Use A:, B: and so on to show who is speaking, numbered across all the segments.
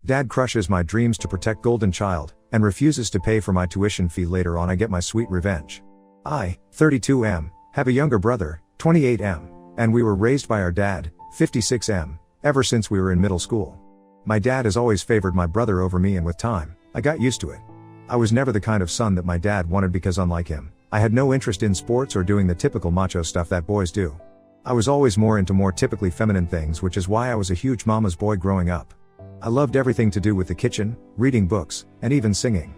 A: Dad crushes my dreams to protect golden child, and refuses to pay for my tuition fee. Later on I get my sweet revenge. I, 32M, have a younger brother, 28M, and we were raised by our dad, 56M, ever since we were in middle school. My dad has always favored my brother over me, and with time, I got used to it. I was never the kind of son that my dad wanted because unlike him, I had no interest in sports or doing the typical macho stuff that boys do. I was always more into more typically feminine things, which is why I was a huge mama's boy growing up. I loved everything to do with the kitchen, reading books, and even singing.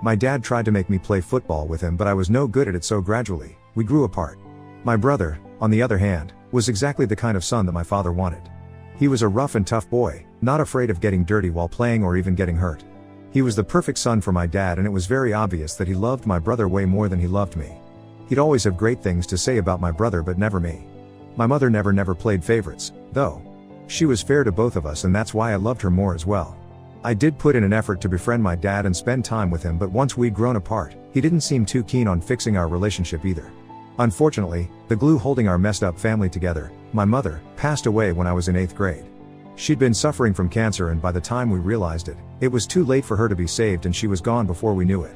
A: My dad tried to make me play football with him, but I was no good at it, so gradually, we grew apart. My brother, on the other hand, was exactly the kind of son that my father wanted. He was a rough and tough boy, not afraid of getting dirty while playing or even getting hurt. He was the perfect son for my dad, and it was very obvious that he loved my brother way more than he loved me. He'd always have great things to say about my brother, but never me. My mother never played favorites, though. She was fair to both of us, and that's why I loved her more as well. I did put in an effort to befriend my dad and spend time with him, but once we'd grown apart, he didn't seem too keen on fixing our relationship either. Unfortunately, the glue holding our messed up family together, my mother, passed away when I was in 8th grade. She'd been suffering from cancer, and by the time we realized it, it was too late for her to be saved, and she was gone before we knew it.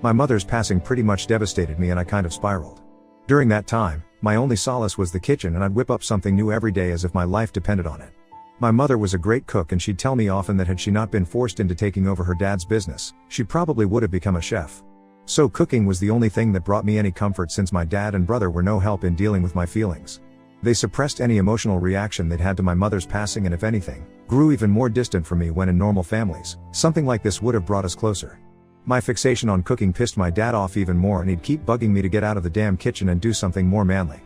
A: My mother's passing pretty much devastated me, and I kind of spiraled. During that time, my only solace was the kitchen, and I'd whip up something new every day as if my life depended on it. My mother was a great cook, and she'd tell me often that had she not been forced into taking over her dad's business, she probably would have become a chef. So cooking was the only thing that brought me any comfort, since my dad and brother were no help in dealing with my feelings. They suppressed any emotional reaction they'd had to my mother's passing, and if anything, grew even more distant from me. When in normal families, something like this would have brought us closer. My fixation on cooking pissed my dad off even more, and he'd keep bugging me to get out of the damn kitchen and do something more manly.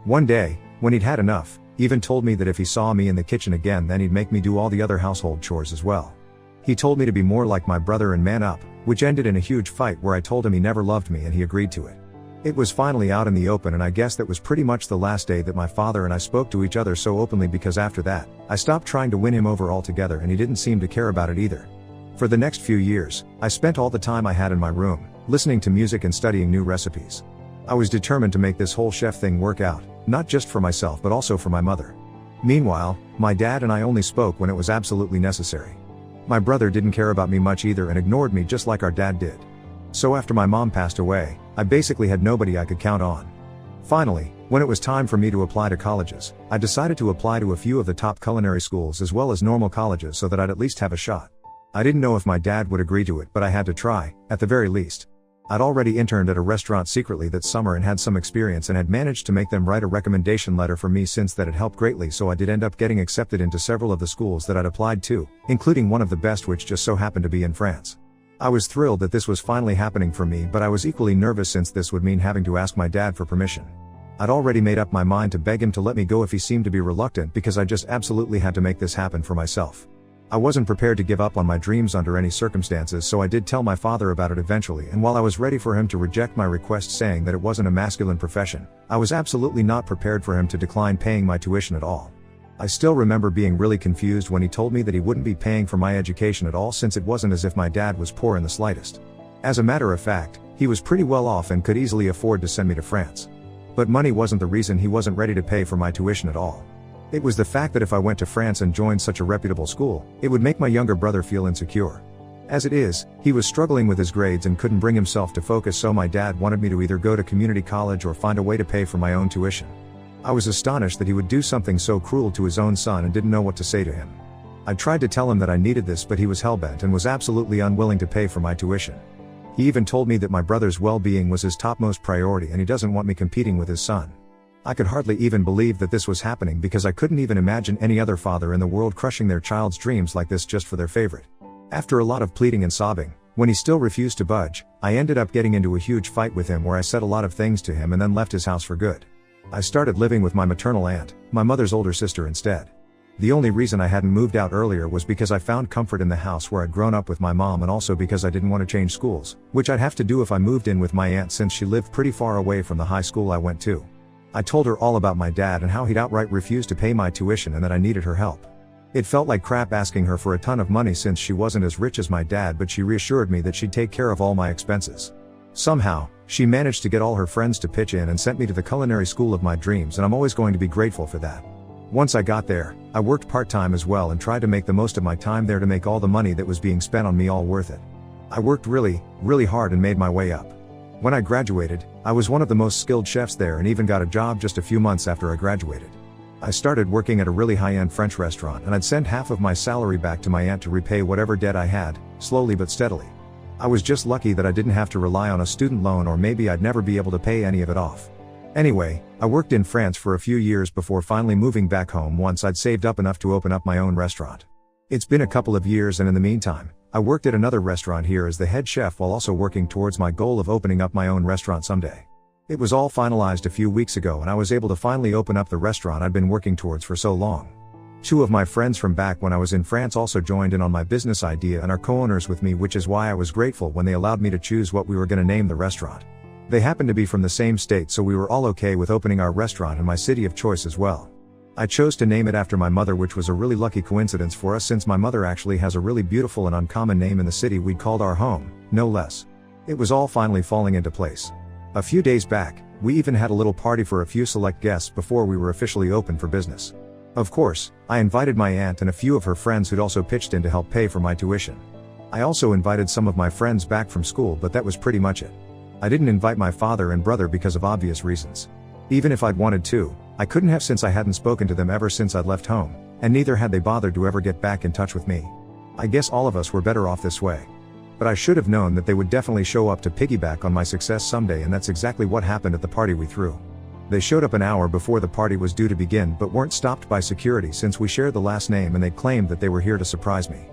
A: One day, when he'd had enough, even told me that if he saw me in the kitchen again, then he'd make me do all the other household chores as well. He told me to be more like my brother and man up, which ended in a huge fight where I told him he never loved me, and he agreed to it. It was finally out in the open, and I guess that was pretty much the last day that my father and I spoke to each other so openly, because after that, I stopped trying to win him over altogether, and he didn't seem to care about it either. For the next few years, I spent all the time I had in my room, listening to music and studying new recipes. I was determined to make this whole chef thing work out, not just for myself but also for my mother. Meanwhile, my dad and I only spoke when it was absolutely necessary. My brother didn't care about me much either, and ignored me just like our dad did. So after my mom passed away, I basically had nobody I could count on. Finally, when it was time for me to apply to colleges, I decided to apply to a few of the top culinary schools as well as normal colleges, so that I'd at least have a shot. I didn't know if my dad would agree to it, but I had to try, at the very least. I'd already interned at a restaurant secretly that summer and had some experience, and had managed to make them write a recommendation letter for me. Since that had helped greatly, so I did end up getting accepted into several of the schools that I'd applied to, including one of the best, which just so happened to be in France. I was thrilled that this was finally happening for me, but I was equally nervous since this would mean having to ask my dad for permission. I'd already made up my mind to beg him to let me go if he seemed to be reluctant, because I just absolutely had to make this happen for myself. I wasn't prepared to give up on my dreams under any circumstances, so I did tell my father about it eventually, and while I was ready for him to reject my request saying that it wasn't a masculine profession, I was absolutely not prepared for him to decline paying my tuition at all. I still remember being really confused when he told me that he wouldn't be paying for my education at all, since it wasn't as if my dad was poor in the slightest. As a matter of fact, he was pretty well off and could easily afford to send me to France. But money wasn't the reason he wasn't ready to pay for my tuition at all. It was the fact that if I went to France and joined such a reputable school, it would make my younger brother feel insecure. As it is, he was struggling with his grades and couldn't bring himself to focus, so my dad wanted me to either go to community college or find a way to pay for my own tuition. I was astonished that he would do something so cruel to his own son and didn't know what to say to him. I tried to tell him that I needed this, but he was hellbent and was absolutely unwilling to pay for my tuition. He even told me that my brother's well-being was his topmost priority, and he doesn't want me competing with his son. I could hardly even believe that this was happening, because I couldn't even imagine any other father in the world crushing their child's dreams like this just for their favorite. After a lot of pleading and sobbing, when he still refused to budge, I ended up getting into a huge fight with him where I said a lot of things to him and then left his house for good. I started living with my maternal aunt, my mother's older sister, instead. The only reason I hadn't moved out earlier was because I found comfort in the house where I'd grown up with my mom, and also because I didn't want to change schools, which I'd have to do if I moved in with my aunt since she lived pretty far away from the high school I went to. I told her all about my dad and how he'd outright refused to pay my tuition and that I needed her help. It felt like crap asking her for a ton of money since she wasn't as rich as my dad, but she reassured me that she'd take care of all my expenses. Somehow, she managed to get all her friends to pitch in and sent me to the culinary school of my dreams, and I'm always going to be grateful for that. Once I got there, I worked part-time as well and tried to make the most of my time there to make all the money that was being spent on me all worth it. I worked really hard and made my way up. When I graduated, I was one of the most skilled chefs there and even got a job just a few months after I graduated. I started working at a really high-end French restaurant and I'd send half of my salary back to my aunt to repay whatever debt I had, slowly but steadily. I was just lucky that I didn't have to rely on a student loan, or maybe I'd never be able to pay any of it off. Anyway, I worked in France for a few years before finally moving back home once I'd saved up enough to open up my own restaurant. It's been a couple of years, and in the meantime, I worked at another restaurant here as the head chef while also working towards my goal of opening up my own restaurant someday. It was all finalized a few weeks ago and I was able to finally open up the restaurant I'd been working towards for so long. Two of my friends from back when I was in France also joined in on my business idea and are co-owners with me, which is why I was grateful when they allowed me to choose what we were going to name the restaurant. They happened to be from the same state, so we were all okay with opening our restaurant in my city of choice as well. I chose to name it after my mother, which was a really lucky coincidence for us since my mother actually has a really beautiful and uncommon name in the city we'd called our home, no less. It was all finally falling into place. A few days back, we even had a little party for a few select guests before we were officially open for business. Of course, I invited my aunt and a few of her friends who'd also pitched in to help pay for my tuition. I also invited some of my friends back from school, but that was pretty much it. I didn't invite my father and brother because of obvious reasons. Even if I'd wanted to, I couldn't have since I hadn't spoken to them ever since I'd left home, and neither had they bothered to ever get back in touch with me. I guess all of us were better off this way. But I should have known that they would definitely show up to piggyback on my success someday, and that's exactly what happened at the party we threw. They showed up an hour before the party was due to begin but weren't stopped by security since we shared the last name, and they claimed that they were here to surprise me.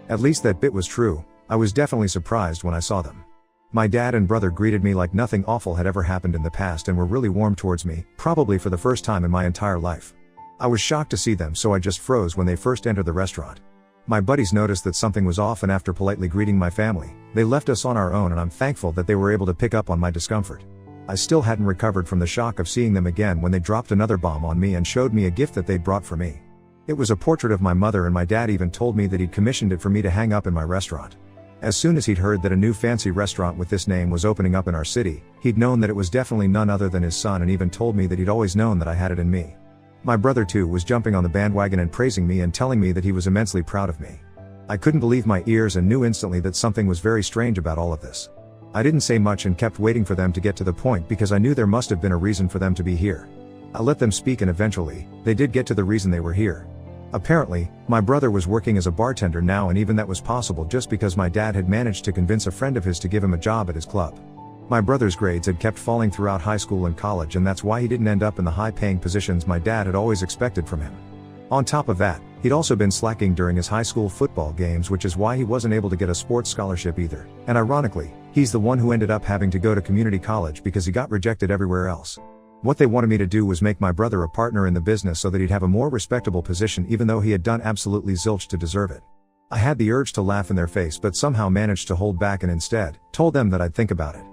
A: At least that bit was true. I was definitely surprised when I saw them. My dad and brother greeted me like nothing awful had ever happened in the past and were really warm towards me, probably for the first time in my entire life. I was shocked to see them, so I just froze when they first entered the restaurant. My buddies noticed that something was off, and after politely greeting my family, they left us on our own, and I'm thankful that they were able to pick up on my discomfort. I still hadn't recovered from the shock of seeing them again when they dropped another bomb on me and showed me a gift that they'd brought for me. It was a portrait of my mother, and my dad even told me that he'd commissioned it for me to hang up in my restaurant. As soon as he'd heard that a new fancy restaurant with this name was opening up in our city, he'd known that it was definitely none other than his son, and even told me that he'd always known that I had it in me. My brother too was jumping on the bandwagon and praising me and telling me that he was immensely proud of me. I couldn't believe my ears and knew instantly that something was very strange about all of this. I didn't say much and kept waiting for them to get to the point because I knew there must have been a reason for them to be here. I let them speak, and eventually, they did get to the reason they were here. Apparently, my brother was working as a bartender now, and even that was possible just because my dad had managed to convince a friend of his to give him a job at his club. My brother's grades had kept falling throughout high school and college, and that's why he didn't end up in the high-paying positions my dad had always expected from him. On top of that, he'd also been slacking during his high school football games, which is why he wasn't able to get a sports scholarship either, and ironically, he's the one who ended up having to go to community college because he got rejected everywhere else. What they wanted me to do was make my brother a partner in the business so that he'd have a more respectable position, even though he had done absolutely zilch to deserve it. I had the urge to laugh in their face but somehow managed to hold back and instead told them that I'd think about it.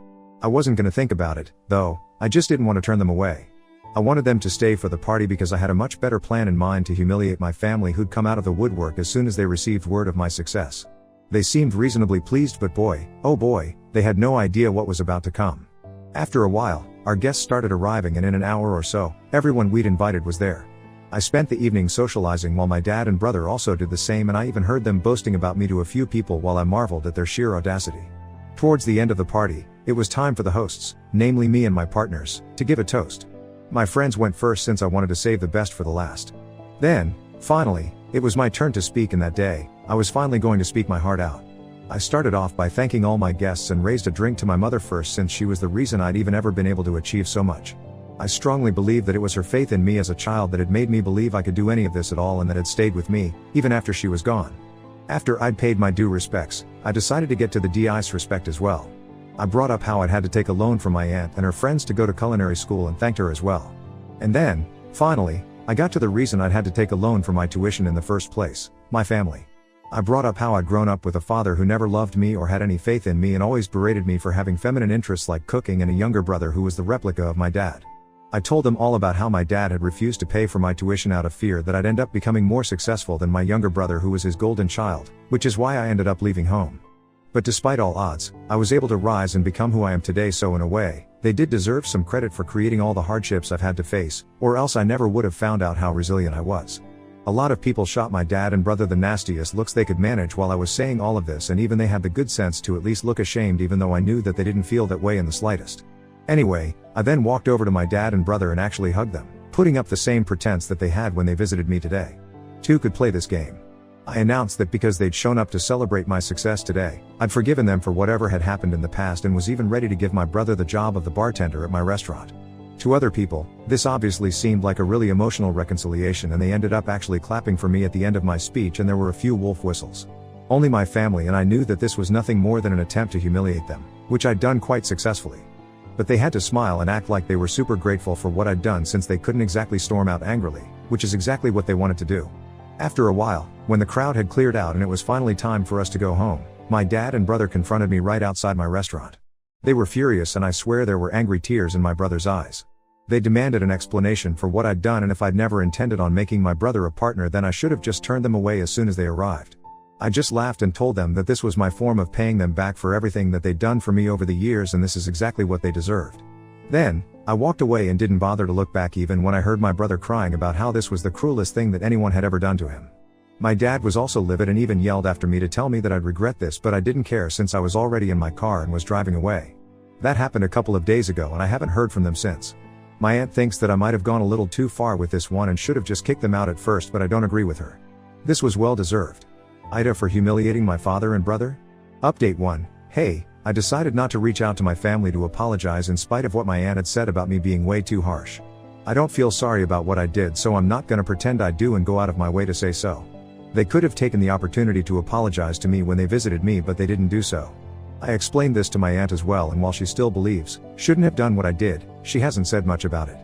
A: I wasn't going to think about it, though. I just didn't want to turn them away. I wanted them to stay for the party because I had a much better plan in mind to humiliate my family, who'd come out of the woodwork as soon as they received word of my success. They seemed reasonably pleased, but boy, oh boy, they had no idea what was about to come. After a while, our guests started arriving, and in an hour or so, everyone we'd invited was there. I spent the evening socializing while my dad and brother also did the same, and I even heard them boasting about me to a few people while I marveled at their sheer audacity. Towards the end of the party, it was time for the hosts, namely me and my partners, to give a toast. My friends went first since I wanted to save the best for the last. Then, finally, it was my turn to speak, and that day, I was finally going to speak my heart out. I started off by thanking all my guests and raised a drink to my mother first, since she was the reason I'd even ever been able to achieve so much. I strongly believe that it was her faith in me as a child that had made me believe I could do any of this at all, and that had stayed with me, even after she was gone. After I'd paid my due respects, I decided to get to the DI's respect as well. I brought up how I'd had to take a loan from my aunt and her friends to go to culinary school and thanked her as well. And then, finally, I got to the reason I'd had to take a loan for my tuition in the first place: my family. I brought up how I'd grown up with a father who never loved me or had any faith in me and always berated me for having feminine interests like cooking, and a younger brother who was the replica of my dad. I told them all about how my dad had refused to pay for my tuition out of fear that I'd end up becoming more successful than my younger brother, who was his golden child, which is why I ended up leaving home. But despite all odds, I was able to rise and become who I am today, so in a way, They did deserve some credit for creating all the hardships I've had to face, or else I never would have found out how resilient I was. A lot of people shot my dad and brother the nastiest looks they could manage while I was saying all of this, and even they had the good sense to at least look ashamed, even though I knew that they didn't feel that way in the slightest. Anyway, I then walked over to my dad and brother and actually hugged them, putting up the same pretense that they had when they visited me today. Two could play this game. I announced that because they'd shown up to celebrate my success today, I'd forgiven them for whatever had happened in the past and was even ready to give my brother the job of the bartender at my restaurant. To other people, this obviously seemed like a really emotional reconciliation, and they ended up actually clapping for me at the end of my speech, and there were a few wolf whistles. Only my family and I knew that this was nothing more than an attempt to humiliate them, which I'd done quite successfully. But they had to smile and act like they were super grateful for what I'd done, since they couldn't exactly storm out angrily, which is exactly what they wanted to do. After a while, when the crowd had cleared out and it was finally time for us to go home, my dad and brother confronted me right outside my restaurant. They were furious, and I swear there were angry tears in my brother's eyes. They demanded an explanation for what I'd done, and if I'd never intended on making my brother a partner, then I should have just turned them away as soon as they arrived. I just laughed and told them that this was my form of paying them back for everything that they'd done for me over the years, and this is exactly what they deserved. Then, I walked away and didn't bother to look back even when I heard my brother crying about how this was the cruelest thing that anyone had ever done to him. My dad was also livid and even yelled after me to tell me that I'd regret this, but I didn't care since I was already in my car and was driving away. That happened a couple of days ago and I haven't heard from them since. My aunt thinks that I might have gone a little too far with this one and should have just kicked them out at first, but I don't agree with her. This was well deserved. Ida for humiliating my father and brother? Update 1. Hey, I decided not to reach out to my family to apologize in spite of what my aunt had said about me being way too harsh. I don't feel sorry about what I did, so I'm not gonna pretend I do and go out of my way to say so. They could have taken the opportunity to apologize to me when they visited me, but they didn't do so. I explained this to my aunt as well, and while she still believes, shouldn't have done what I did, she hasn't said much about it.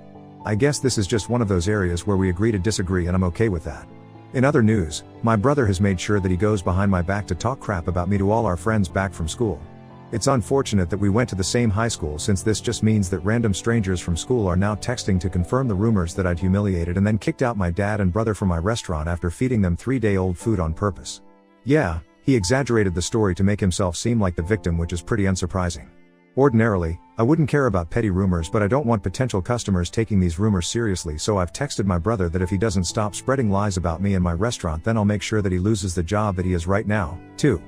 A: I guess this is just one of those areas where we agree to disagree, and I'm okay with that. In other news, my brother has made sure that he goes behind my back to talk crap about me to all our friends back from school. It's unfortunate that we went to the same high school, since this just means that random strangers from school are now texting to confirm the rumors that I'd humiliated and then kicked out my dad and brother from my restaurant after feeding them 3-day-old food on purpose. Yeah, he exaggerated the story to make himself seem like the victim, which is pretty unsurprising. Ordinarily, I wouldn't care about petty rumors, but I don't want potential customers taking these rumors seriously, so I've texted my brother that if he doesn't stop spreading lies about me and my restaurant, then I'll make sure that he loses the job that he has right now, too.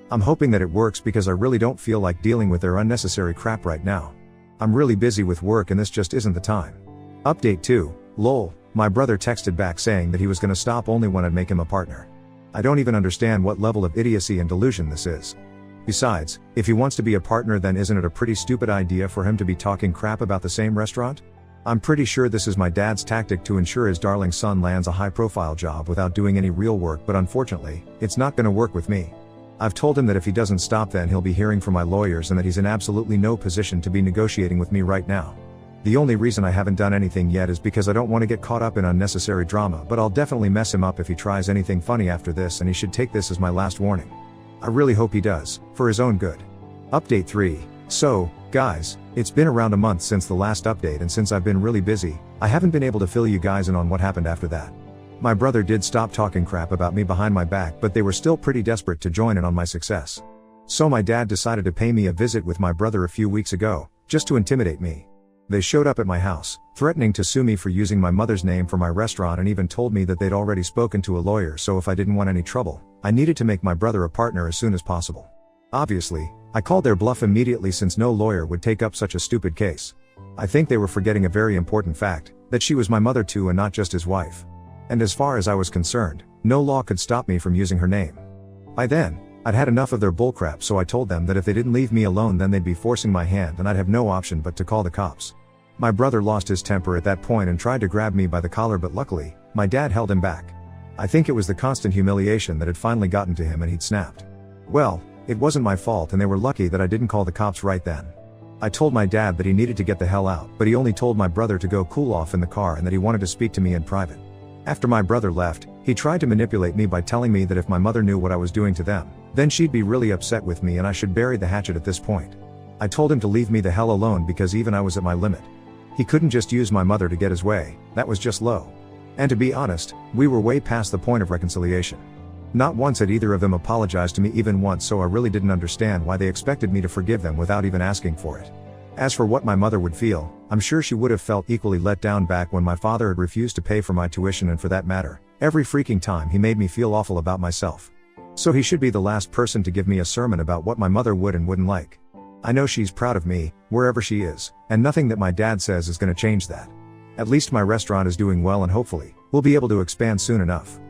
A: I'm hoping that it works because I really don't feel like dealing with their unnecessary crap right now. I'm really busy with work and this just isn't the time. Update 2, lol, my brother texted back saying that he was gonna stop only when I'd make him a partner. I don't even understand what level of idiocy and delusion this is. Besides, if he wants to be a partner, then isn't it a pretty stupid idea for him to be talking crap about the same restaurant? I'm pretty sure this is my dad's tactic to ensure his darling son lands a high-profile job without doing any real work, but unfortunately, it's not gonna work with me. I've told him that if he doesn't stop, then he'll be hearing from my lawyers and that he's in absolutely no position to be negotiating with me right now. The only reason I haven't done anything yet is because I don't want to get caught up in unnecessary drama, but I'll definitely mess him up if he tries anything funny after this, and he should take this as my last warning. I really hope he does, for his own good. Update 3. So, guys, it's been around a month since the last update, and since I've been really busy, I haven't been able to fill you guys in on what happened after that. My brother did stop talking crap about me behind my back, but they were still pretty desperate to join in on my success. So my dad decided to pay me a visit with my brother a few weeks ago, just to intimidate me. They showed up at my house, threatening to sue me for using my mother's name for my restaurant, and even told me that they'd already spoken to a lawyer, so if I didn't want any trouble, I needed to make my brother a partner as soon as possible. Obviously, I called their bluff immediately, since no lawyer would take up such a stupid case. I think they were forgetting a very important fact, that she was my mother too and not just his wife. And as far as I was concerned, no law could stop me from using her name. By then, I'd had enough of their bullcrap, so I told them that if they didn't leave me alone, then they'd be forcing my hand and I'd have no option but to call the cops. My brother lost his temper at that point and tried to grab me by the collar, but luckily, my dad held him back. I think it was the constant humiliation that had finally gotten to him and he'd snapped. Well, it wasn't my fault, and they were lucky that I didn't call the cops right then. I told my dad that he needed to get the hell out, but he only told my brother to go cool off in the car and that he wanted to speak to me in private. After my brother left, he tried to manipulate me by telling me that if my mother knew what I was doing to them, then she'd be really upset with me and I should bury the hatchet at this point. I told him to leave me the hell alone because even I was at my limit. He couldn't just use my mother to get his way, that was just low. And to be honest, we were way past the point of reconciliation. Not once had either of them apologized to me, even once, so I really didn't understand why they expected me to forgive them without even asking for it. As for what my mother would feel, I'm sure she would have felt equally let down back when my father had refused to pay for my tuition, and for that matter, every freaking time he made me feel awful about myself. So he should be the last person to give me a sermon about what my mother would and wouldn't like. I know she's proud of me, wherever she is, and nothing that my dad says is gonna change that. At least my restaurant is doing well, and hopefully, we'll be able to expand soon enough.